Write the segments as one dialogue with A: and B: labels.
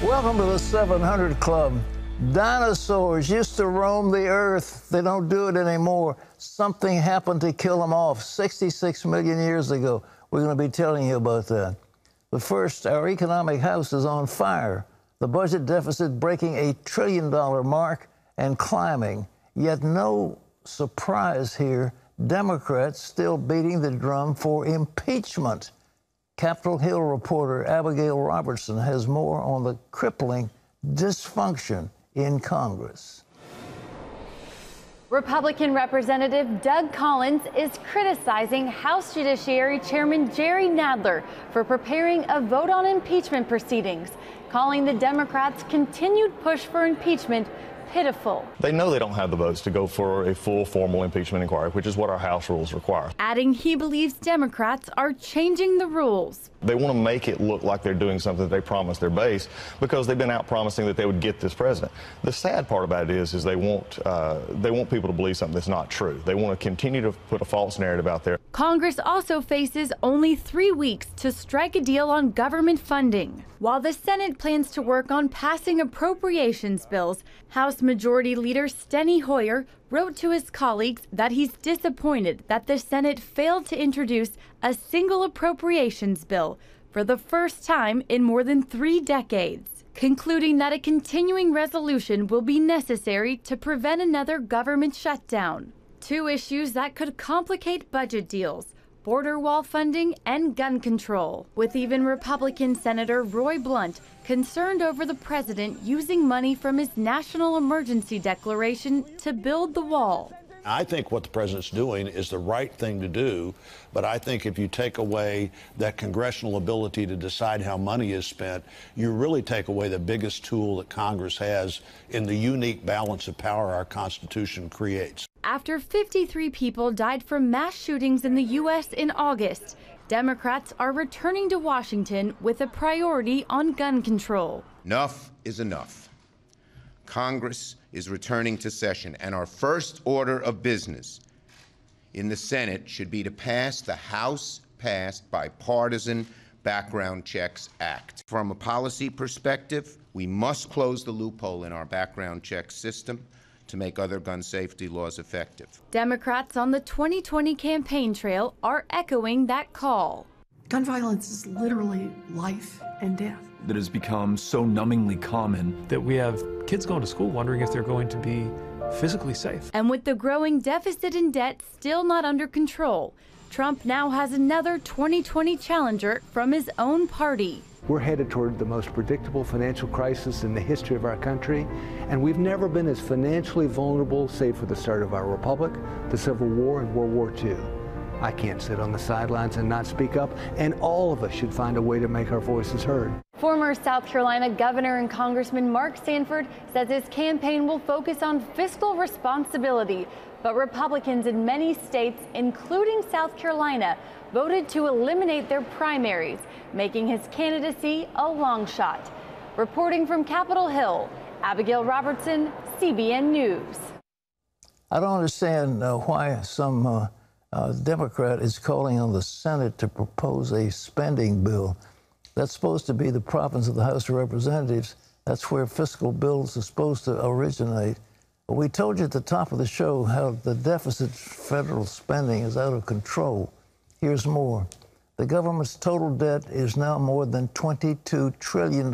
A: Welcome to the 700 Club. Dinosaurs used to roam the earth. They don't do it anymore. Something happened to kill them off 66 million years ago. We're going to be telling you about that. But first, our economic house is on fire. The budget deficit breaking a $1 trillion mark and climbing. Yet no surprise here, Democrats still beating the drum for impeachment. Capitol Hill reporter Abigail Robertson has more on the crippling dysfunction in Congress.
B: Republican Representative Doug Collins is criticizing House Judiciary Chairman Jerry Nadler for preparing a vote on impeachment proceedings, calling the Democrats' continued push for impeachment pitiful.
C: They know they don't have the votes to go for a full formal impeachment inquiry, which is what our House rules require.
B: Adding he believes Democrats are changing the rules.
C: They want to make it look like they're doing something that they promised their base because they've been out promising that they would get this president. The sad part about it is they want people to believe something that's not true. They want to continue to put a false narrative out there.
B: Congress also faces only 3 weeks to strike a deal on government funding. While the Senate plans to work on passing appropriations bills, House Majority Leader Steny Hoyer wrote to his colleagues that he's disappointed that the Senate failed to introduce a single appropriations bill for the first time in more than 3 decades, concluding that a continuing resolution will be necessary to prevent another government shutdown. 2 issues that could complicate budget deals: border wall funding and gun control, with even Republican Senator Roy Blunt concerned over the president using money from his national emergency declaration to build the wall.
D: I think what the president's doing is the right thing to do, but I think if you take away that congressional ability to decide how money is spent, you really take away the biggest tool that Congress has in the unique balance of power our Constitution creates.
B: After 53 people died from mass shootings in the U.S. in August, Democrats are returning to Washington with a priority on gun control.
E: Enough is enough. Congress is returning to session, and our first order of business in the Senate should be to pass the House-passed Bipartisan Background Checks Act. From a policy perspective, we must close the loophole in our background check system to make other gun safety laws effective.
B: Democrats on the 2020 campaign trail are echoing that call.
F: Gun violence is literally life and death.
G: That has become so numbingly common that we have kids going to school wondering if they're going to be physically safe.
B: And with the growing deficit and debt still not under control, Trump now has another 2020 challenger from his own party.
H: We're headed toward the most predictable financial crisis in the history of our country, and we've never been as financially vulnerable, save for the start of our republic, the Civil War, and World War II. I can't sit on the sidelines and not speak up, and all of us should find a way to make our voices heard.
B: Former South Carolina Governor and Congressman Mark Sanford says his campaign will focus on fiscal responsibility, but Republicans in many states, including South Carolina, voted to eliminate their primaries, making his candidacy a long shot. Reporting from Capitol Hill, Abigail Robertson, CBN News.
A: I don't understand why some Democrat is calling on the Senate to propose a spending bill. That's supposed to be the province of the House of Representatives. That's where fiscal bills are supposed to originate. We told you at the top of the show how the deficit federal spending is out of control. Here's more. The government's total debt is now more than $22 trillion.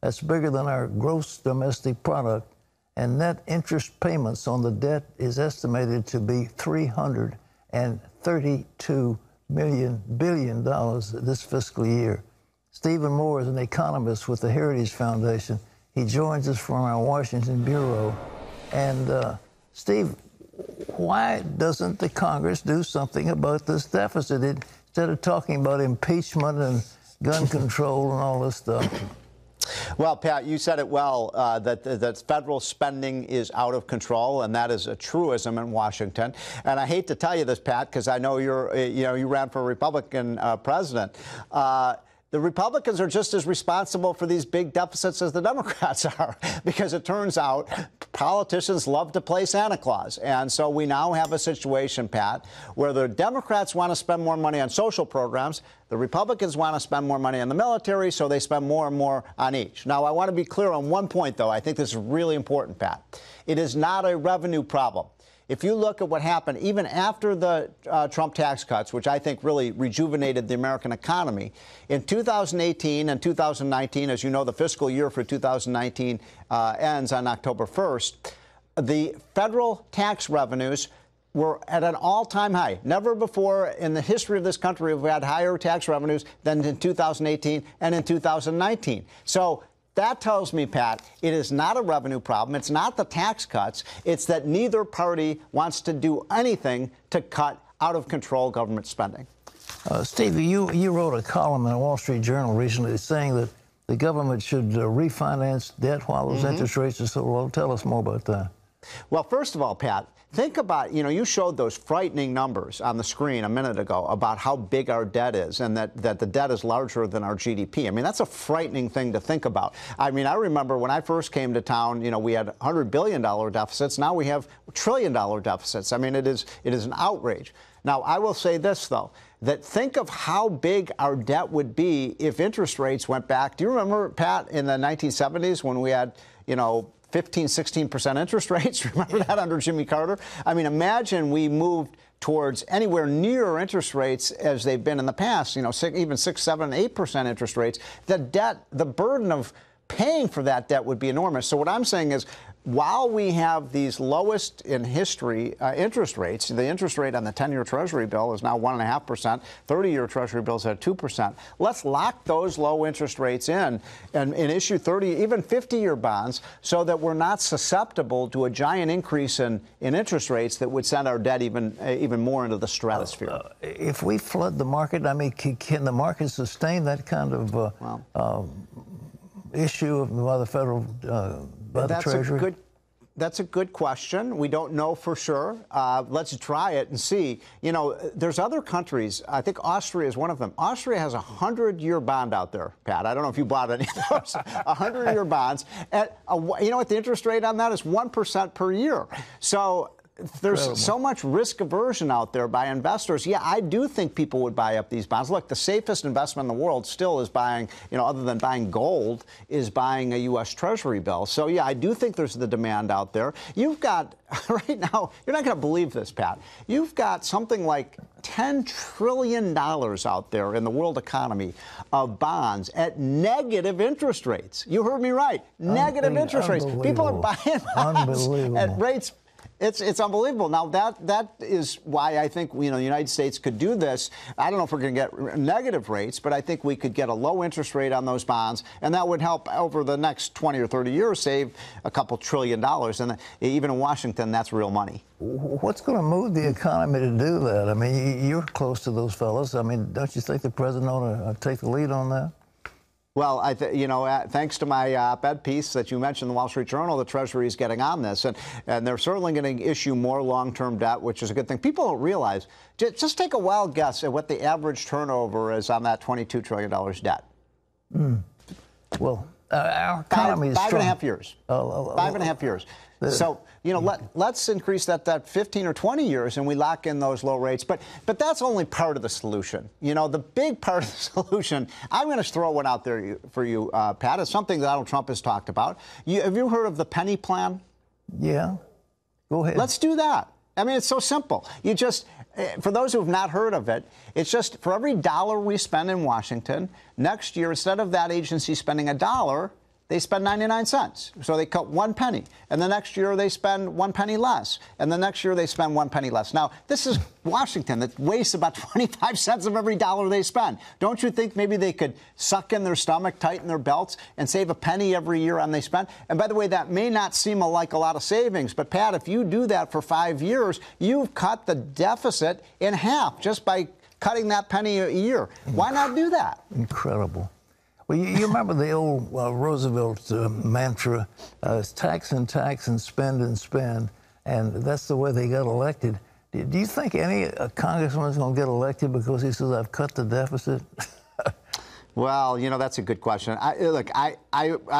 A: That's bigger than our gross domestic product. And net interest payments on the debt is estimated to be $332 billion this fiscal year. Stephen Moore is an economist with the Heritage Foundation. He joins us from our Washington bureau. And Steve, why doesn't the Congress do something about this deficit instead of talking about impeachment and gun control and all this stuff?
I: Well, Pat, you said it well, that federal spending is out of control, and that is a truism in Washington. And I hate to tell you this, Pat, because I know you ran for a Republican president. The Republicans are just as responsible for these big deficits as the Democrats are, because it turns out politicians love to play Santa Claus. And so we now have a situation, Pat, where the Democrats want to spend more money on social programs. The Republicans want to spend more money on the military, so they spend more and more on each. Now, I want to be clear on one point, though. I think this is really important, Pat. It is not a revenue problem. If you look at what happened even after the Trump tax cuts, which I think really rejuvenated the American economy, in 2018 and 2019, as you know, the fiscal year for 2019 ends on October 1st, the federal tax revenues were at an all-time high. Never before in the history of this country have we had higher tax revenues than in 2018 and in 2019. So that tells me, Pat, it is not a revenue problem. It's not the tax cuts. It's that neither party wants to do anything to cut out-of-control government spending.
A: Stevie, you wrote a column in the Wall Street Journal recently saying that the government should refinance debt while those interest rates are so low. Tell us more about that.
I: Well, first of all, Pat, think about, you showed those frightening numbers on the screen a minute ago about how big our debt is and that the debt is larger than our GDP. I mean, that's a frightening thing to think about. I mean, I remember when I first came to town, we had $100 billion deficits. Now we have $1 trillion deficits. I mean, it is an outrage. Now, I will say this, though, that think of how big our debt would be if interest rates went back. Do you remember, Pat, in the 1970s when we had, 15, 16% interest rates? Remember that under Jimmy Carter? I mean, imagine we moved towards anywhere near interest rates as they've been in the past, even 6, 7, 8% interest rates. The debt, the burden of paying for that debt would be enormous. So what I'm saying is, while we have these lowest in history interest rates, the interest rate on the 10-year Treasury bill is now 1.5%, 30-year Treasury bills at 2%. Let's lock those low interest rates in and issue 30, even 50-year bonds so that we're not susceptible to a giant increase in interest rates that would send our debt even more into the stratosphere.
A: If we flood the market, I mean, can the market sustain that kind of issue by the federal by the Treasury?
I: That's a good question. We don't know for sure. Let's try it and see. There's other countries. I think Austria is one of them. Austria has a 100-year bond out there, Pat. I don't know if you bought any of those. 100-year bonds. You know what the interest rate on that is? 1% per year. So there's so much risk aversion out there by investors. Yeah, I do think people would buy up these bonds. Look, the safest investment in the world still is buying, other than buying gold, is buying a U.S. Treasury bill. So, yeah, I do think there's the demand out there. You've got, right now, you're not going to believe this, Pat. You've got something like $10 trillion out there in the world economy of bonds at negative interest rates. You heard me right. Negative interest rates. People are buying bonds at rates. It's unbelievable. Now, that is why I think, the United States could do this. I don't know if we're going to get negative rates, but I think we could get a low interest rate on those bonds, and that would help over the next 20 or 30 years save a couple $1 trillion. And even in Washington, that's real money.
A: What's going to move the economy to do that? I mean, you're close to those fellas. I mean, don't you think the president ought to take the lead on that?
I: Well, thanks to my op-ed piece that you mentioned in the Wall Street Journal, the Treasury is getting on this, and they're certainly going to issue more long-term debt, which is a good thing. People don't realize. Just take a wild guess at what the average turnover is on that $22 trillion debt.
A: Well, our economy is
I: five
A: strong.
I: and a half years. 5.5 years. So, let's increase that 15 or 20 years and we lock in those low rates. But that's only part of the solution. The big part of the solution, I'm going to throw one out there for you, Pat. It's something that Donald Trump has talked about. Have you heard of the penny plan?
A: Yeah. Go ahead.
I: Let's do that. I mean, it's so simple. For those who have not heard of it, it's just for every dollar we spend in Washington, next year, instead of that agency spending $1, they spend 99 cents. So they cut 1 penny. And the next year they spend 1 penny less. And the next year they spend 1 penny less. Now, this is Washington that wastes about 25 cents of every dollar they spend. Don't you think maybe they could suck in their stomach, tighten their belts, and save a penny every year on they spend? And by the way, that may not seem like a lot of savings. But, Pat, if you do that for 5 years, you've cut the deficit in half just by cutting that penny a year. Why not do that?
A: Incredible. Well, you remember the old Roosevelt mantra, tax and tax and spend, and that's the way they got elected. Do you think any congressman is going to get elected because he says, I've cut the deficit?
I: Well, you know, that's a good question. Look, I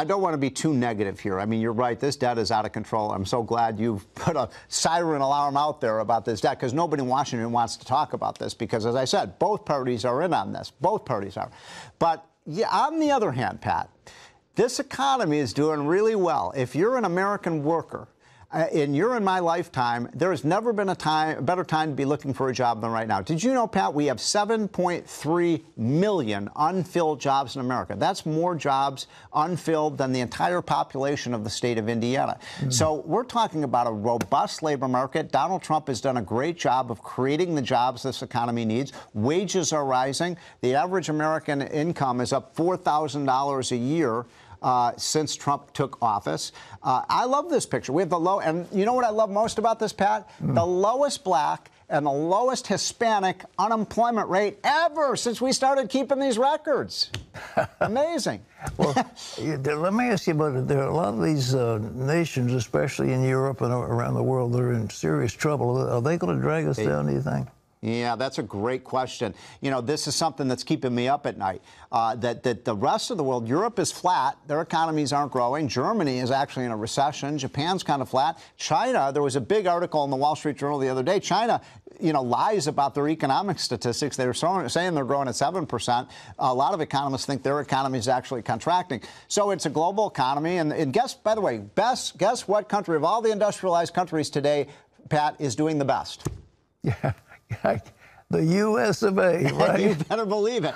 I: don't want to be too negative here. I mean, you're right. This debt is out of control. I'm so glad you've put a siren alarm out there about this debt, because nobody in Washington wants to talk about this because, as I said, both parties are in on this. Both parties are. But yeah, on the other hand, Pat, this economy is doing really well. If you're an American worker, and you're in my lifetime, there has never been a better time to be looking for a job than right now. Did you know, Pat, we have 7.3 million unfilled jobs in America. That's more jobs unfilled than the entire population of the state of Indiana. So we're talking about a robust labor market. Donald Trump has done a great job of creating the jobs this economy needs. Wages are rising. The average American income is up $4,000 a year since Trump took office. I love this picture. We have the low, and you know what I love most about this, Pat? The lowest black and the lowest Hispanic unemployment rate ever since we started keeping these records. Amazing.
A: Well, let me ask you about it. There are a lot of these nations, especially in Europe and around the world, that are in serious trouble. Are they going to drag us down, do you think?
I: Yeah, that's a great question. You know, this is something that's keeping me up at night. That the rest of the world, Europe is flat. Their economies aren't growing. Germany is actually in a recession. Japan's kind of flat. China, there was a big article in the Wall Street Journal the other day. China, you know, lies about their economic statistics. They were saying they're growing at 7%. A lot of economists think their economy is actually contracting. So it's a global economy. And guess, by the way, guess what country of all the industrialized countries today, Pat, is doing the best?
A: Yeah. The U.S. of A., right?
I: You better believe it.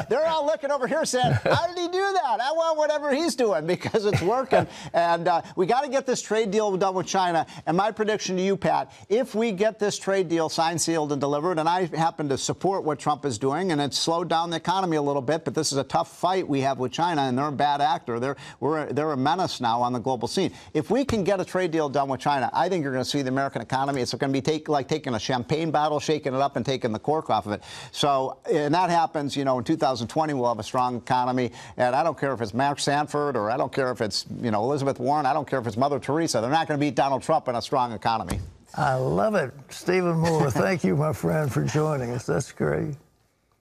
I: They're all looking over here saying, how did he do that? I want whatever he's doing because it's working. And we got to get this trade deal done with China. And my prediction to you, Pat, if we get this trade deal signed, sealed, and delivered, and I happen to support what Trump is doing, and it's slowed down the economy a little bit, but this is a tough fight we have with China, and they're a bad actor. They're a menace now on the global scene. If we can get a trade deal done with China, I think you're going to see the American economy. It's going to be like taking a champagne bottle, shaking it up, and taking the cork off of it. So, and that happens, you know, in 2020, we'll have a strong economy. And I don't care if it's Mark Sanford or I don't care if it's, you know, Elizabeth Warren. I don't care if it's Mother Teresa. They're not going to beat Donald Trump in a strong economy.
A: I love it. Stephen Moore, thank you, my friend, for joining us. That's great.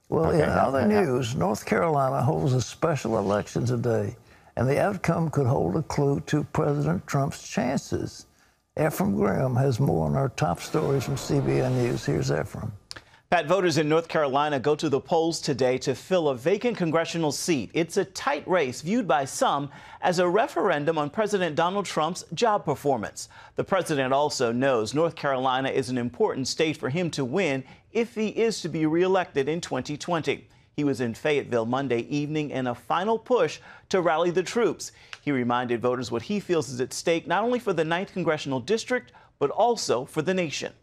A: Well, in other news, North Carolina holds a special election today, and the outcome could hold a clue to President Trump's chances. Ephraim Graham has more on our top stories from CBN News. Here's Ephraim.
J: Pat, voters in North Carolina go to the polls today to fill a vacant congressional seat. It's a tight race viewed by some as a referendum on President Donald Trump's job performance. The president also knows North Carolina is an important state for him to win if he is to be reelected in 2020. He was in Fayetteville Monday evening in a final push to rally the troops. He reminded voters what he feels is at stake not only for the 9th Congressional District, but also for the nation.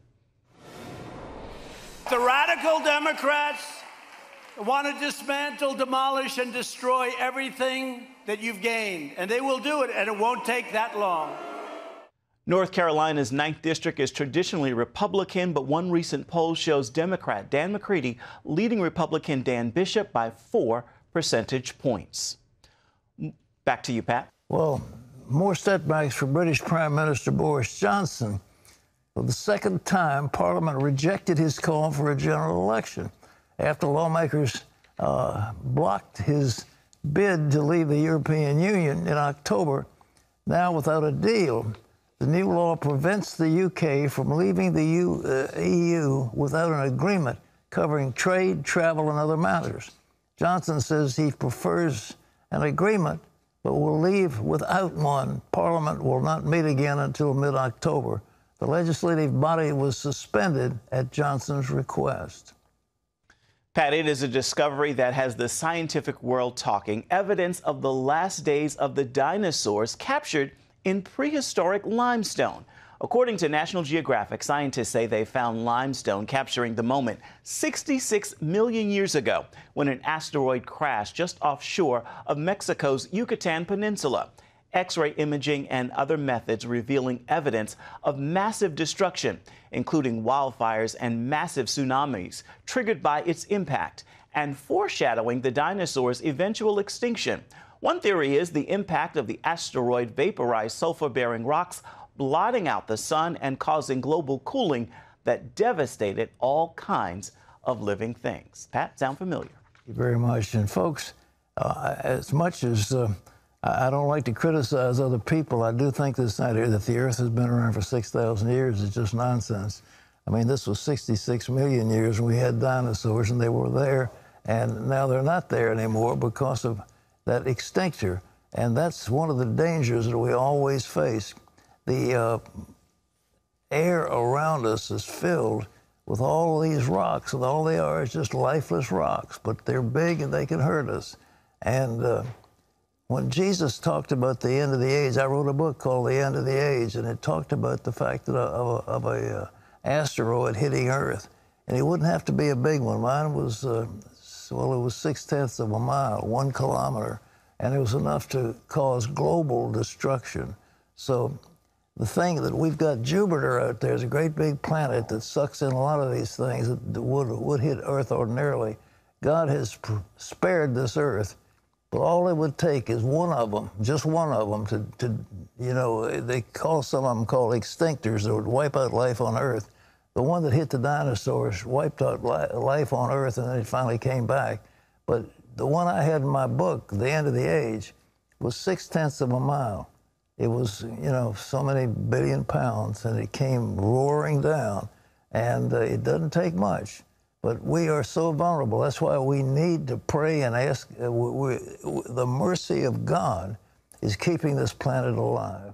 K: The radical Democrats want to dismantle, demolish, and destroy everything that you've gained. And they will do it, and it won't take that long.
J: North Carolina's 9th District is traditionally Republican, but one recent poll shows Democrat Dan McCready leading Republican Dan Bishop by 4 percentage points. Back to you, Pat.
A: Well, more setbacks for British Prime Minister Boris Johnson. For the second time, Parliament rejected his call for a general election after lawmakers blocked his bid to leave the European Union in October. Now, without a deal, the new law prevents the UK from leaving the EU without an agreement covering trade, travel, and other matters. Johnson says he prefers an agreement, but will leave without one. Parliament will not meet again until mid-October. The legislative body was suspended at Johnson's request.
J: Pat, it is a discovery that has the scientific world talking. Evidence of the last days of the dinosaurs captured in prehistoric limestone. According to National Geographic, scientists say they found limestone capturing the moment 66 million years ago when an asteroid crashed just offshore of Mexico's Yucatan Peninsula. X-ray imaging and other methods revealing evidence of massive destruction, including wildfires and massive tsunamis triggered by its impact, and foreshadowing the dinosaurs' eventual extinction. One theory is the impact of the asteroid vaporized sulfur-bearing rocks, blotting out the sun and causing global cooling that devastated all kinds of living things. Pat, sound familiar?
A: Thank you very much. And folks, As much as I don't like to criticize other people, I do think this idea that the Earth has been around for 6,000 years is just nonsense. I mean, this was 66 million years, and we had dinosaurs, and they were there, and now they're not there anymore because of that extinctor. And that's one of the dangers that we always face. The air around us is filled with all these rocks, and all they are is just lifeless rocks, but they're big and they can hurt us. And when Jesus talked about the end of the age, I wrote a book called The End of the Age, and it talked about the fact that of a asteroid hitting Earth. And it wouldn't have to be a big one. Mine was, well, it was 0.6 of a mile, 1 kilometer, and it was enough to cause global destruction. So the thing that we've got Jupiter out there is a great big planet that sucks in a lot of these things that would hit Earth ordinarily. God has spared this Earth, but all it would take is one of them, just one of them, to you know, they call some of them called extinctors that would wipe out life on Earth. The one that hit the dinosaurs wiped out life on Earth, and then it finally came back. But the one I had in my book, The End of the Age, was 0.6 of a mile. It was, you know, so many billion pounds, and it came roaring down. And it doesn't take much. But we are so vulnerable. That's why we need to pray and ask. The mercy of God is keeping this planet alive.